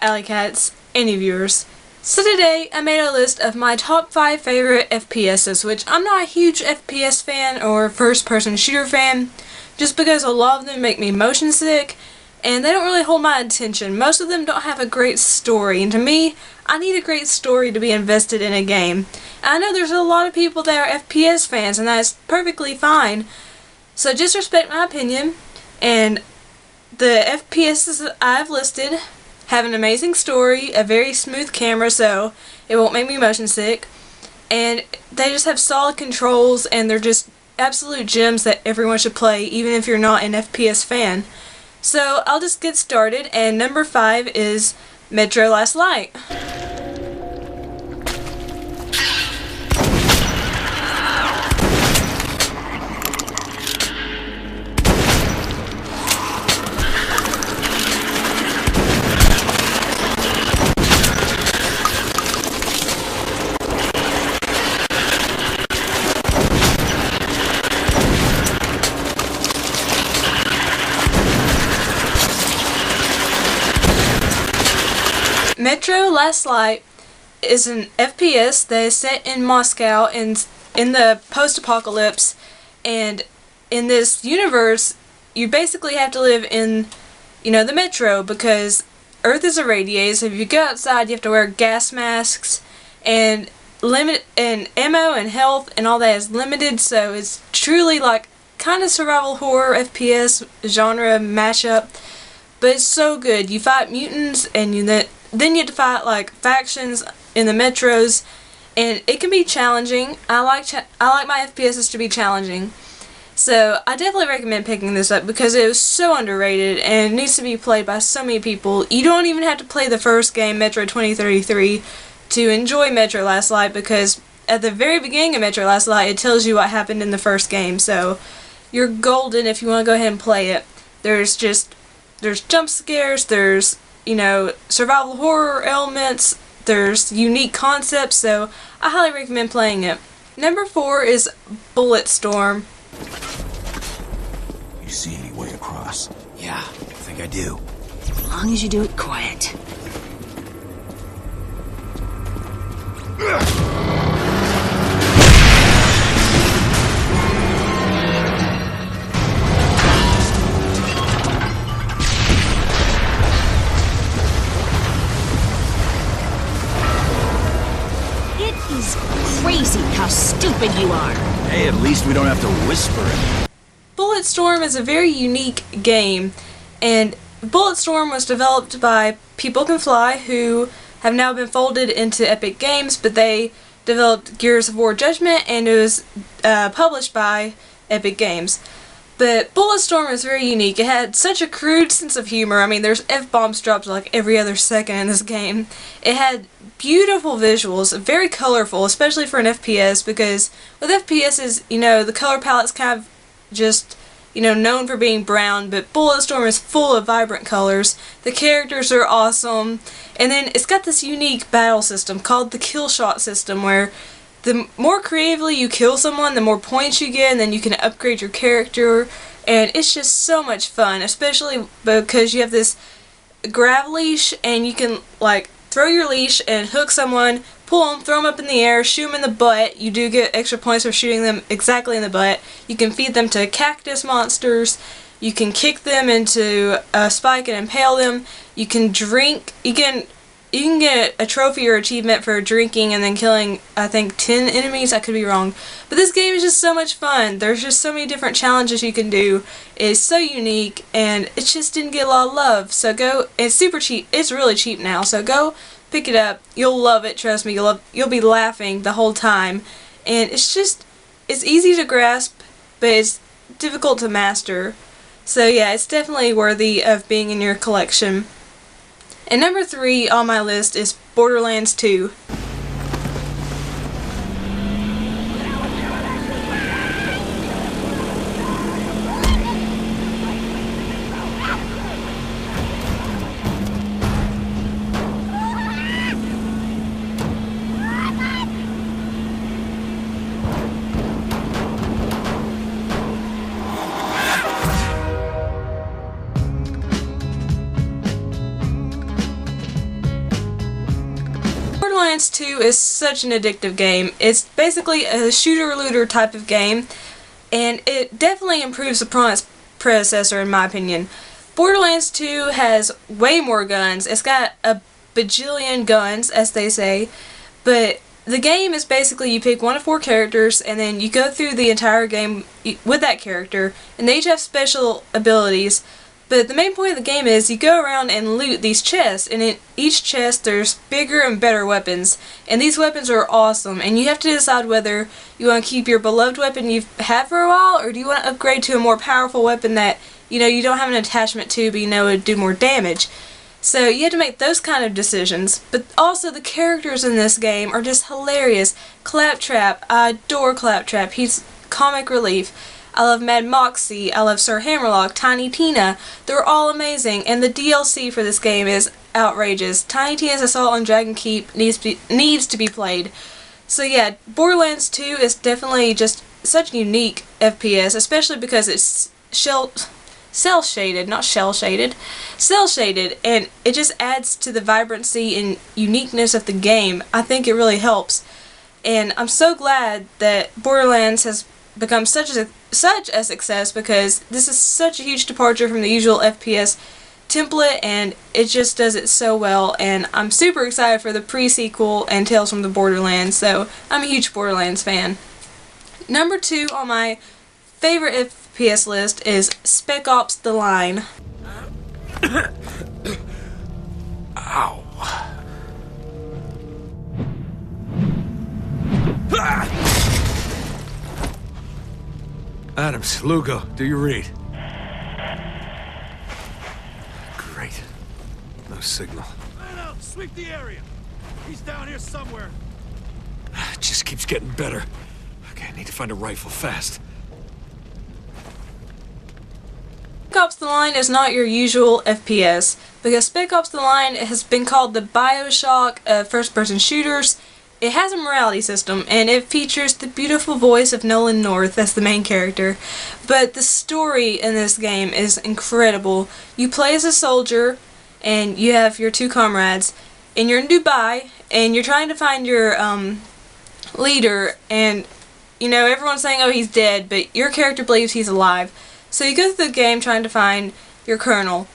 Alycats, any viewers. So today I made a list of my top 5 favorite FPS'S, which I'm not a huge FPS fan or first person shooter fan, just because a lot of them make me motion sick and they don't really hold my attention. Most of them don't have a great story, and to me, I need a great story to be invested in a game. And I know there's a lot of people that are FPS fans, and that's perfectly fine. So just respect my opinion, and the FPS'S I've listed have an amazing story, a very smooth camera so it won't make me motion sick, and they just have solid controls, and they're just absolute gems that everyone should play even if you're not an FPS fan. So I'll just get started, and number 5 is Metro Last Light. Metro Last Light is an FPS that is set in Moscow in the post-apocalypse, and in this universe you basically have to live in, the metro, because Earth is irradiated, so if you go outside you have to wear gas masks, and ammo and health and all that is limited, so it's truly like kind of survival horror FPS genre mashup, but it's so good. You fight mutants, and then you have to fight like factions in the metros, and it can be challenging. I like my FPSs to be challenging, so I definitely recommend picking this up because it was so underrated and it needs to be played by so many people. You don't even have to play the first game, Metro 2033, to enjoy Metro Last Light, because at the very beginning of Metro Last Light it tells you what happened in the first game, so you're golden if you want to go ahead and play it. There's jump scares, there's survival horror elements, there's unique concepts, so I highly recommend playing it. Number 4 is Bulletstorm. You see any way across? Yeah, I think I do. As long as you do it quiet. Crazy how stupid you are. Hey, at least we don't have to whisper it. Bulletstorm is a very unique game, and Bulletstorm was developed by People Can Fly, who have now been folded into Epic Games, but they developed Gears of War Judgment, and it was published by Epic Games. But Bulletstorm is very unique. It had such a crude sense of humor. I mean, there's F-bombs dropped like every other second in this game. It had beautiful visuals, very colorful, especially for an FPS, because with FPS's, the color palette's kind of just, known for being brown, but Bulletstorm is full of vibrant colors. The characters are awesome, and then it's got this unique battle system called the kill shot system, where the more creatively you kill someone, the more points you get, and then you can upgrade your character, and it's just so much fun, especially because you have this grab leash, and you can, throw your leash and hook someone, pull them, throw them up in the air, shoot them in the butt. You do get extra points for shooting them exactly in the butt. You can feed them to cactus monsters. You can kick them into a spike and impale them. You can drink. You can get a trophy or achievement for drinking and then killing, I think, 10 enemies. I could be wrong. But this game is just so much fun. There's just so many different challenges you can do. It's so unique, and it just didn't get a lot of love. So go, it's super cheap. It's really cheap now, so go pick it up. You'll love it, trust me. You'll be laughing the whole time. And it's easy to grasp, but it's difficult to master. So yeah, it's definitely worthy of being in your collection. And number 3 on my list is Borderlands 2. Borderlands 2 is such an addictive game. It's basically a shooter-looter type of game, and it definitely improves upon its predecessor in my opinion. Borderlands 2 has way more guns. It's got a bajillion guns, as they say, but the game is basically you pick one of 4 characters and then you go through the entire game with that character, and they each have special abilities. But the main point of the game is you go around and loot these chests, and in each chest there's bigger and better weapons, and these weapons are awesome, and you have to decide whether you want to keep your beloved weapon you've had for a while, or do you want to upgrade to a more powerful weapon that you don't have an attachment to, but would do more damage. So you have to make those kind of decisions. But also the characters in this game are just hilarious. Claptrap, I adore Claptrap. He's comic relief. I love Mad Moxie, I love Sir Hammerlock, Tiny Tina. They're all amazing, and the DLC for this game is outrageous. Tiny Tina's Assault on Dragon Keep needs to be played. So yeah, Borderlands 2 is definitely just such a unique FPS, especially because it's cel-shaded, not shell-shaded, cel-shaded, and it just adds to the vibrancy and uniqueness of the game. I think it really helps, and I'm so glad that Borderlands has become such a success, because this is such a huge departure from the usual FPS template, and it just does it so well, and I'm super excited for the pre-sequel and Tales from the Borderlands, so I'm a huge Borderlands fan. Number 2 on my favorite FPS list is Spec Ops The Line. Ow. Adams, Lugo, do you read? Great. No signal. Man out! Sweep the area! He's down here somewhere. It just keeps getting better. Okay, I need to find a rifle fast. Spec Ops The Line is not your usual FPS, because Spec Ops The Line has been called the Bioshock of first-person shooters. It has a morality system, and it features the beautiful voice of Nolan North as the main character, but the story in this game is incredible. You play as a soldier, and you have your 2 comrades, and you're in Dubai, and you're trying to find your leader, and everyone's saying, oh, he's dead, but your character believes he's alive. So you go through the game trying to find your colonel,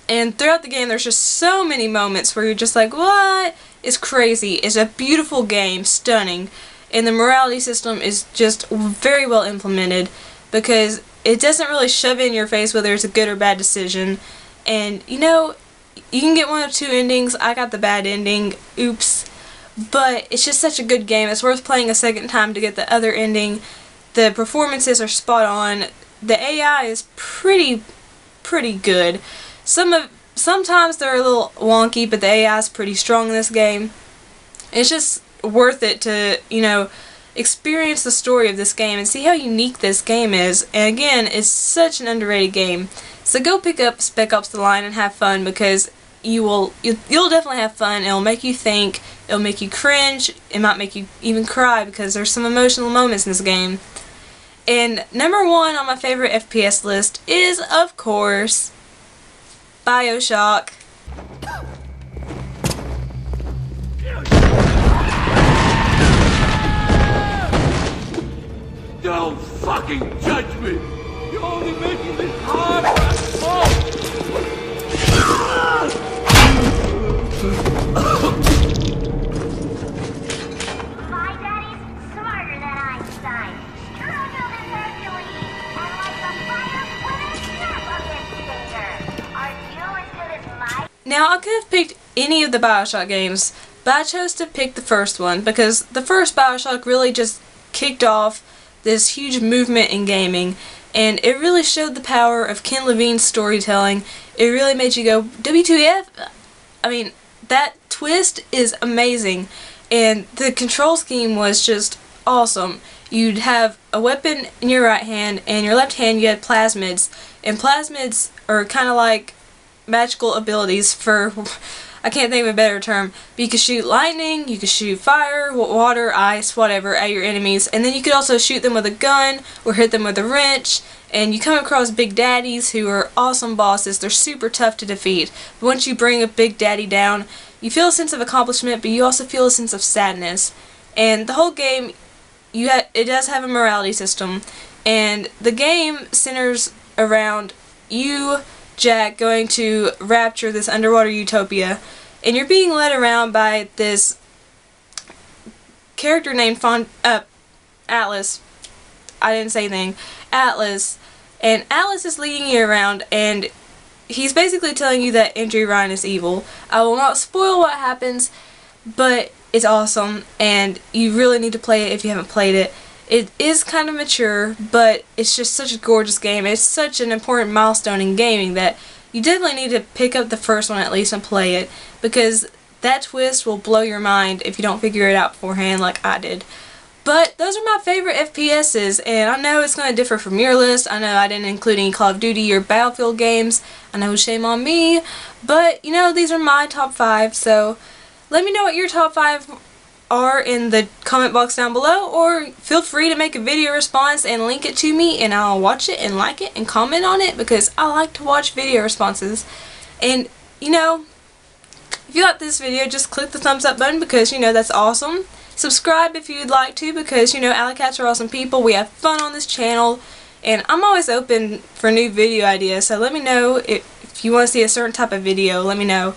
and throughout the game there's just so many moments where you're just like, what? It's crazy. It's a beautiful game, stunning, and the morality system is just very well implemented, because it doesn't really shove in your face whether it's a good or bad decision, and you can get one of 2 endings. I got the bad ending, oops, but it's just such a good game. It's worth playing a second time to get the other ending. The performances are spot on. The AI is pretty good. Sometimes they're a little wonky, but the AI is pretty strong in this game. It's just worth it to, experience the story of this game and see how unique this game is. And again, it's such an underrated game. So go pick up Spec Ops The Line and have fun, because you'll definitely have fun. It'll make you think, it'll make you cringe, it might make you even cry, because there's some emotional moments in this game. And number 1 on my favorite FPS list is, of course, Bioshock. Don't fucking judge me! You're only making this hard! My daddy's smarter than Einstein. Stronger than Hercules. And like a fire with a snap of his finger. Are you as good as my... Now, I could have picked any of the Bioshock games, but I chose to pick the first one, because the first Bioshock really just kicked off this huge movement in gaming, and it really showed the power of Ken Levine's storytelling. It really made you go, WTF? I mean, that twist is amazing, and the control scheme was just awesome. You'd have a weapon in your right hand, and in your left hand you had plasmids, and plasmids are kind of like magical abilities for... I can't think of a better term, but you could shoot lightning, you could shoot fire, water, ice, whatever, at your enemies, and then you could also shoot them with a gun, or hit them with a wrench, and you come across Big Daddies who are awesome bosses. They're super tough to defeat, but once you bring a Big Daddy down, you feel a sense of accomplishment, but you also feel a sense of sadness. And the whole game, it does have a morality system, and the game centers around you, Jack, going to Raptr, this underwater utopia, and you're being led around by this character named Atlas. I didn't say anything. Atlas. And Atlas is leading you around, and he's basically telling you that Andrew Ryan is evil. I will not spoil what happens, but it's awesome, and you really need to play it if you haven't played it. It is kind of mature, but it's just such a gorgeous game. It's such an important milestone in gaming that you definitely need to pick up the first one at least and play it, because that twist will blow your mind if you don't figure it out beforehand like I did. But those are my favorite FPS'S, and I know it's going to differ from your list. I know I didn't include any Call of Duty or Battlefield games. I know, shame on me. But, you know, these are my top 5, so let me know what your top 5 are in the comment box down below, or feel free to make a video response and link it to me, and I'll watch it and like it and comment on it, because I like to watch video responses. And, you know, if you like this video, just click the thumbs up button, because, you know, that's awesome. Subscribe if you'd like to, because, you know, Alycats are awesome people. We have fun on this channel, and I'm always open for new video ideas, so let me know if you want to see a certain type of video. Let me know.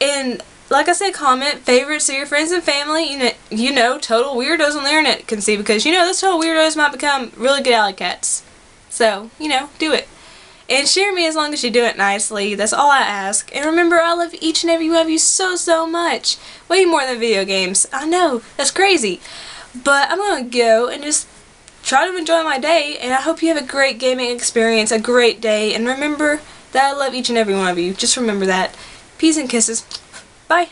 And like I said, comment favorites so your friends and family, you know, total weirdos on the internet can see, because, you know, those total weirdos might become really good Alycats. So, you know, do it. And share me as long as you do it nicely. That's all I ask. And remember, I love each and every one of you so, so much. Way more than video games. I know, that's crazy. But I'm going to go and just try to enjoy my day. And I hope you have a great gaming experience, a great day. And remember that I love each and every one of you. Just remember that. Peace and kisses. Bye.